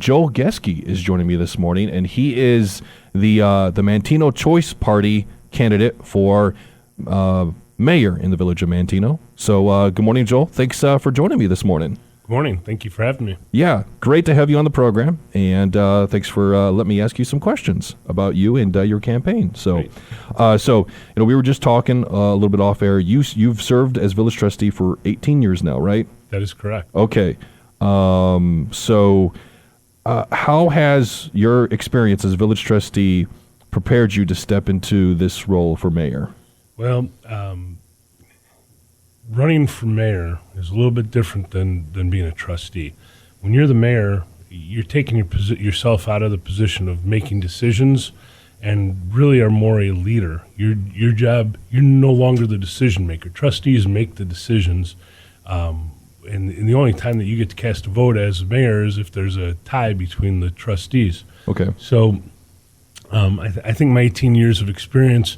Joel Gesky is joining me this morning, and he is the Manteno Choice Party candidate for mayor in the village of Manteno. So good morning, Joel. Thanks for joining me this morning. Good morning. Thank you for having me. Yeah, great to have you on the program, and thanks for letting me ask you some questions about you and your campaign. So, we were just talking a little bit off air. You've served as village trustee for 18 years now, right? That is correct. Okay. How has your experience as village trustee prepared you to step into this role for mayor? Well, running for mayor is a little bit different than being a trustee. When you're the mayor, you're taking yourself out of the position of making decisions and really are more a leader. Your job, you're no longer the decision maker. Trustees make the decisions. And the only time that you get to cast a vote as mayor is if there's a tie between the trustees. Okay. So I think my 18 years of experience,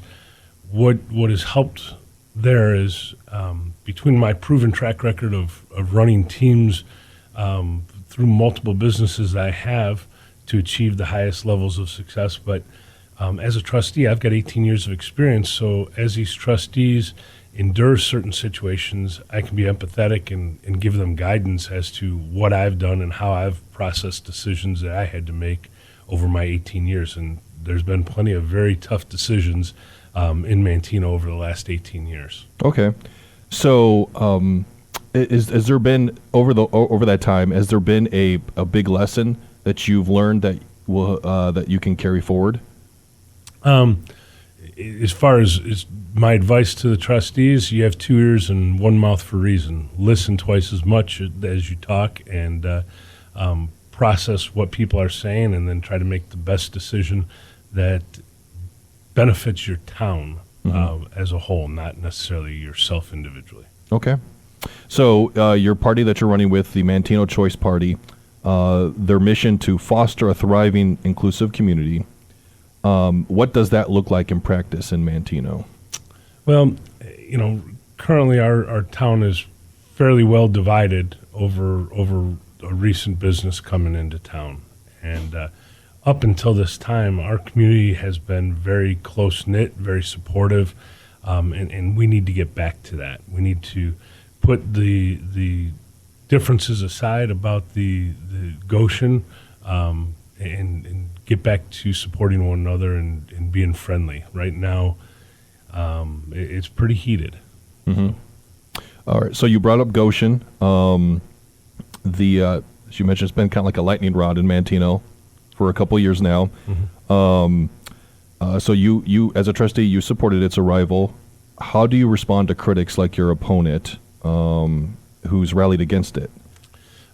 what has helped there is between my proven track record of running teams through multiple businesses that I have to achieve the highest levels of success. But as a trustee, I've got 18 years of experience. So as these trustees endure certain situations, I can be empathetic and give them guidance as to what I've done and how I've processed decisions that I had to make over my 18 years. And there's been plenty of very tough decisions in Manteno over the last 18 years. Okay. So has there been, over that time, has there been a big lesson that you've learned that you can carry forward? As far as my advice to the trustees, you have 2 ears and 1 mouth for reason. Listen twice as much as you talk, and process what people are saying, and then try to make the best decision that benefits your town as a whole, not necessarily yourself individually. Okay. So your party that you're running with, the Manteno Choice Party, their mission to foster a thriving, inclusive community. What does that look like in practice in Manteno? Well, currently our town is fairly well divided over a recent business coming into town. And up until this time, our community has been very close-knit, very supportive, and we need to get back to that. We need to put the differences aside about the Goshen and get back to supporting one another and being friendly. Right now, it's pretty heated. Mm-hmm. All right. So you brought up Goshen. As you mentioned, it's been kind of like a lightning rod in Manteno for a couple years now. Mm-hmm. So you, as a trustee, you supported its arrival. How do you respond to critics like your opponent, who's rallied against it?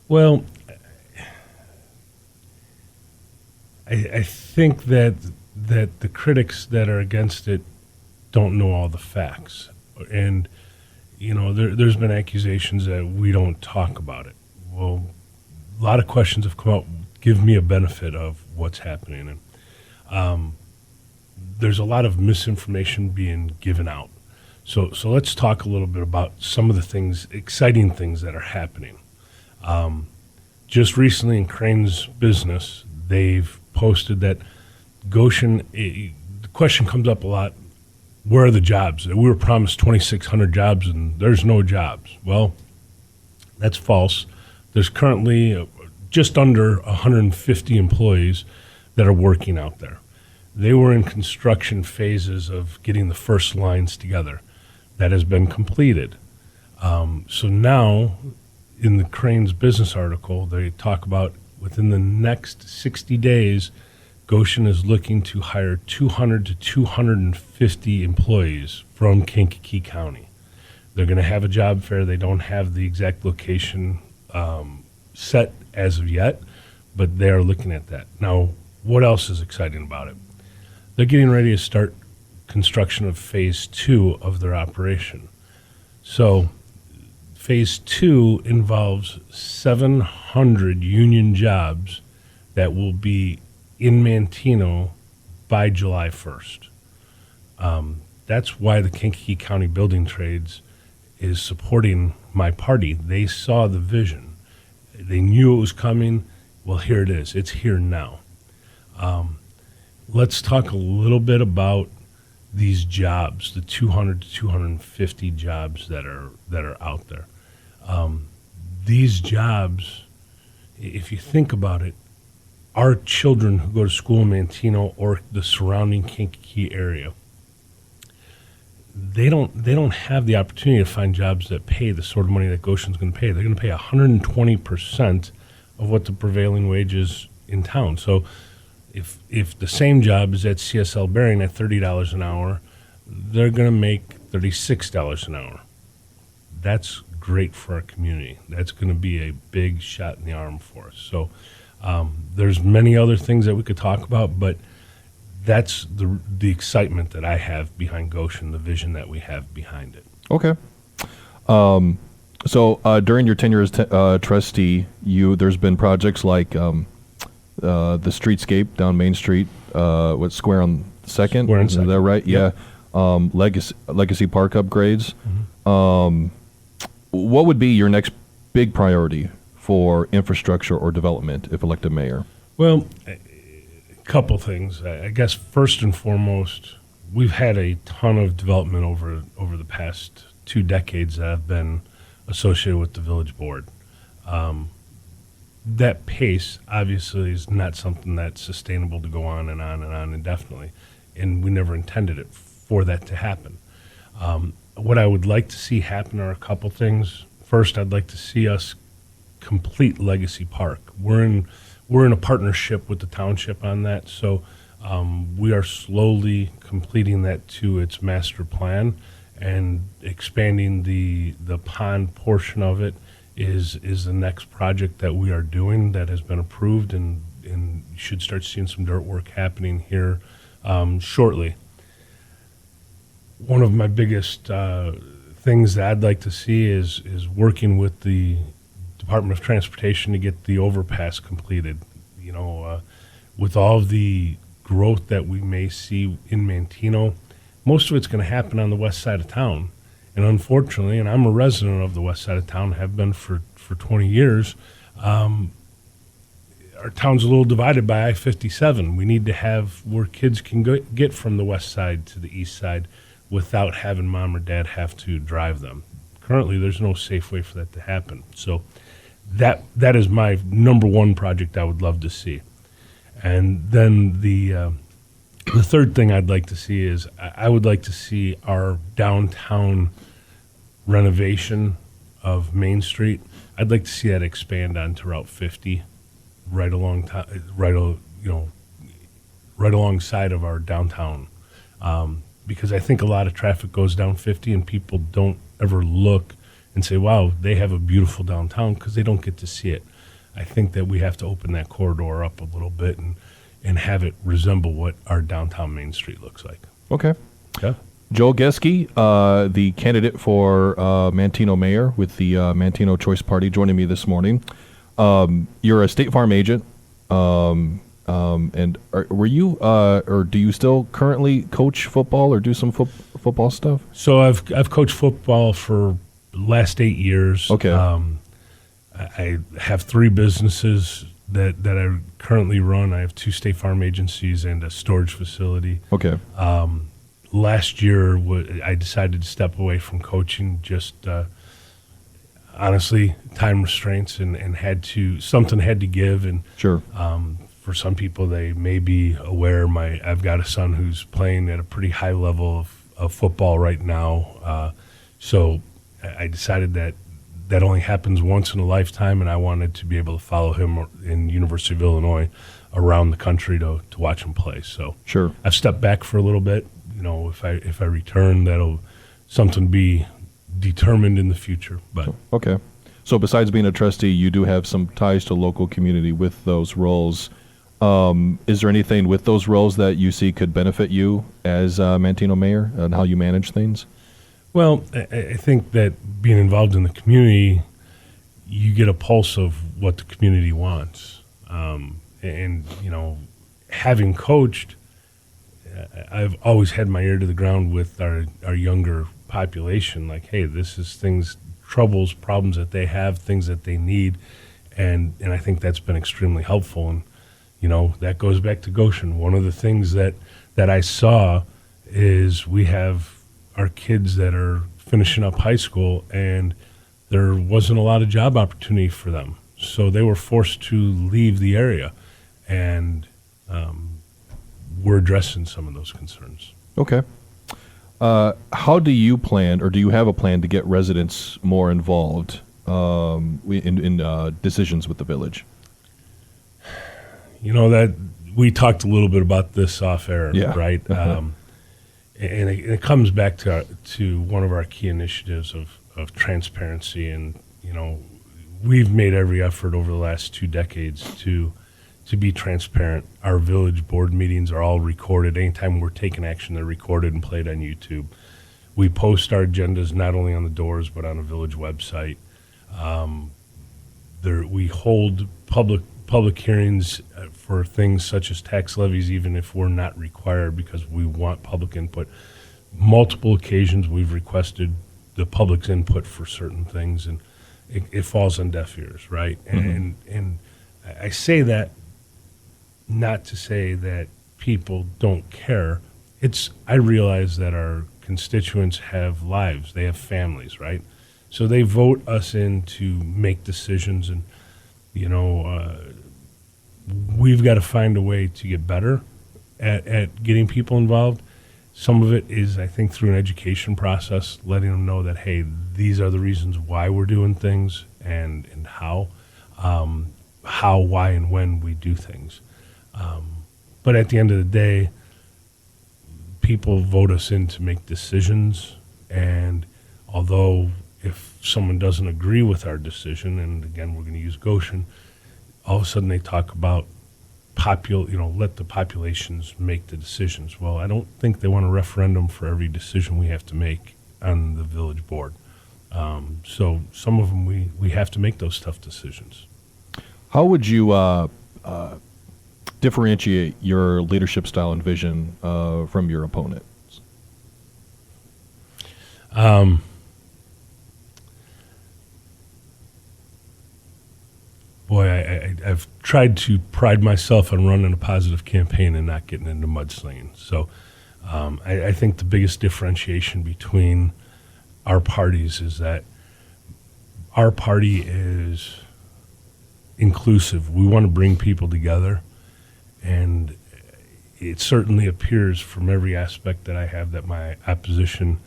Well, I think that the critics that are against it don't know all the facts. And, there's been accusations that we don't talk about it. Well, a lot of questions have come out, give me a benefit of what's happening. And there's a lot of misinformation being given out. So let's talk a little bit about some of the exciting things that are happening. Just recently in Crane's business, they've posted that Goshen, the question comes up a lot, where are the jobs? We were promised 2,600 jobs and there's no jobs. Well, that's false. There's currently just under 150 employees that are working out there. They were in construction phases of getting the first lines together. That has been completed. So now, in the Crane's business article, they talk about within the next 60 days, Goshen is looking to hire 200 to 250 employees from Kankakee County. They're going to have a job fair. They don't have the exact location set as of yet, but they are looking at that. Now, what else is exciting about it? They're getting ready to start construction of phase 2 of their operation. So phase 2 involves 700 union jobs that will be in Manteno by July 1st. That's why the Kankakee County Building Trades is supporting my party. They saw the vision. They knew it was coming, Well, here it is. It's here now. Let's talk a little bit about these jobs, the 200 to 250 jobs that are out there. These jobs, if you think about it, our children who go to school in Manteno or the surrounding Kankakee area, they don't have the opportunity to find jobs that pay the sort of money that Goshen's going to pay. They're going to pay 120% of what the prevailing wage is in town. So if the same job is at CSL Bearing at $30 an hour, they're going to make $36 an hour. That's great for our community. That's going to be a big shot in the arm for us. So there's many other things that we could talk about, but that's the excitement that I have behind Goshen, the vision that we have behind it. Okay. So during your tenure as trustee, there's been projects like the streetscape down Main Street, Square on Second? Square on Is Second. that right? Yep. Yeah. Legacy Park upgrades. Mm-hmm. What would be your next big priority for infrastructure or development if elected mayor? Well, a couple things. I guess first and foremost, we've had a ton of development over the past 2 decades that have been associated with the village board. That pace obviously is not something that's sustainable to go on and on and on indefinitely, and we never intended it for that to happen. What I would like to see happen are a couple things. First, I'd like to see us complete Legacy Park. We're in a partnership with the township on that, so we are slowly completing that to its master plan, and expanding the pond portion of it is the next project that we are doing that has been approved, and you should start seeing some dirt work happening here shortly. One of my biggest things that I'd like to see is working with the Department of Transportation to get the overpass completed. With all of the growth that we may see in Manteno, most of it's going to happen on the west side of town. And unfortunately, and I'm a resident of the west side of town, have been for 20 years, our town's a little divided by I-57. We need to have where kids can get from the west side to the east side without having mom or dad have to drive them. Currently, there's no safe way for that to happen. So that is my number one project I would love to see. And then the third thing I'd like to see is I would like to see our downtown renovation of Main Street. I'd like to see that expand onto Route 50, right alongside of our downtown, because I think a lot of traffic goes down 50 and people don't ever look and say, wow, they have a beautiful downtown, because they don't get to see it. I think that we have to open that corridor up a little bit and have it resemble what our downtown Main Street looks like. Okay. Yeah. Joel Gesky, the candidate for Manteno mayor with the Manteno Choice Party, joining me this morning. You're a State Farm agent, and were you, or do you still currently coach football or do some football stuff? So I've coached football for the last 8 years. Okay. I have 3 businesses that I currently run. I have 2 State Farm agencies and a storage facility. Okay. Last year, I decided to step away from coaching, just honestly, time restraints, and something had to give. And Sure. for some people, they may be aware, I've got a son who's playing at a pretty high level of football right now. So I decided that only happens once in a lifetime, and I wanted to be able to follow him in University of Illinois around the country to watch him play. So Sure. I've stepped back for a little bit. If I return, that'll something be determined in the future. But Okay. So besides being a trustee, you do have some ties to local community with those roles. Is there anything with those roles that you see could benefit you as Manteno mayor and how you manage things? Well, I think that being involved in the community, you get a pulse of what the community wants. And having coached, I've always had my ear to the ground with our younger population. Like, hey, this is troubles, problems that they have, things that they need. and I think that's been extremely helpful. And that goes back to Goshen. One of the things that I saw is we have our kids that are finishing up high school, and there wasn't a lot of job opportunity for them, so they were forced to leave the area, and we're addressing some of those concerns. Okay. How do you plan, or do you have a plan to get residents more involved in decisions with the village? That we talked a little bit about this off air, Yeah. right? And it comes back to one of our key initiatives of transparency, and we've made every effort over the last 2 decades to be transparent. Our village board meetings are all recorded. Anytime we're taking action, they're recorded and played on YouTube. We post our agendas not only on the doors but on a village website. We hold public hearings for things such as tax levies, even if we're not required, because we want public input. Multiple occasions we've requested the public's input for certain things, and it falls on deaf ears, right? Mm-hmm. And I say that not to say that people don't care. I realize that our constituents have lives, they have families, right? So they vote us in to make decisions, and we've got to find a way to get better at getting people involved. Some of it is, I think, through an education process, letting them know that, hey, these are the reasons why we're doing things, and how, why, and when we do things. But at the end of the day, people vote us in to make decisions, and although if someone doesn't agree with our decision, and again, we're going to use Goshen, all of a sudden they talk about let the populations make the decisions. Well, I don't think they want a referendum for every decision we have to make on the village board. So some of them we have to make those tough decisions. How would you differentiate your leadership style and vision from your opponents? Boy, I've tried to pride myself on running a positive campaign and not getting into mudslinging. So I think the biggest differentiation between our parties is that our party is inclusive. We want to bring people together, and it certainly appears from every aspect that I have that my opposition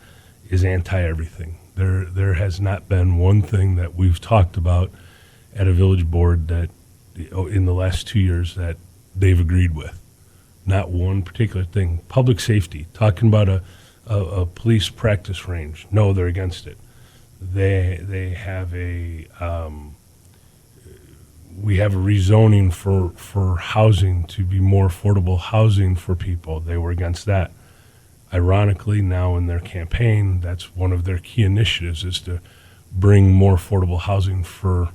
is anti-everything. There has not been one thing that we've talked about at a village board that in the last 2 years that they've agreed with. Not one particular thing. Public safety, talking about a police practice range. No, they're against it. They have we have a rezoning for housing to be more affordable housing for people. They were against that. Ironically, now in their campaign, that's one of their key initiatives, is to bring more affordable housing for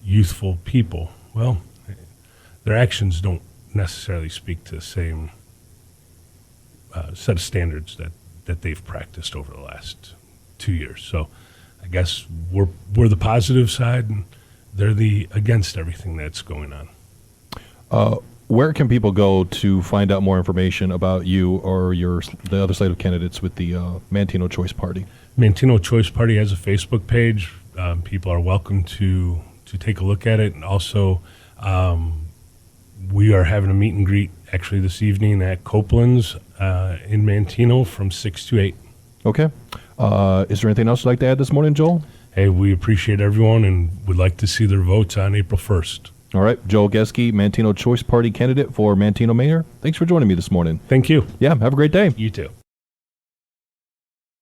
youthful people. Well, their actions don't necessarily speak to the same set of standards that they've practiced over the last 2 years. So I guess we're the positive side, and they're the against everything that's going on. Where can people go to find out more information about you or the other slate of candidates with the Manteno Choice Party? Manteno Choice Party has a Facebook page. People are welcome to take a look at it. And also, we are having a meet and greet actually this evening at Copeland's in Manteno from 6 to 8. Okay. Is there anything else you'd like to add this morning, Joel? Hey, we appreciate everyone and would like to see their votes on April 1st. All right. Joel Gesky, Manteno Choice Party candidate for Manteno Mayor. Thanks for joining me this morning. Thank you. Yeah, have a great day. You too.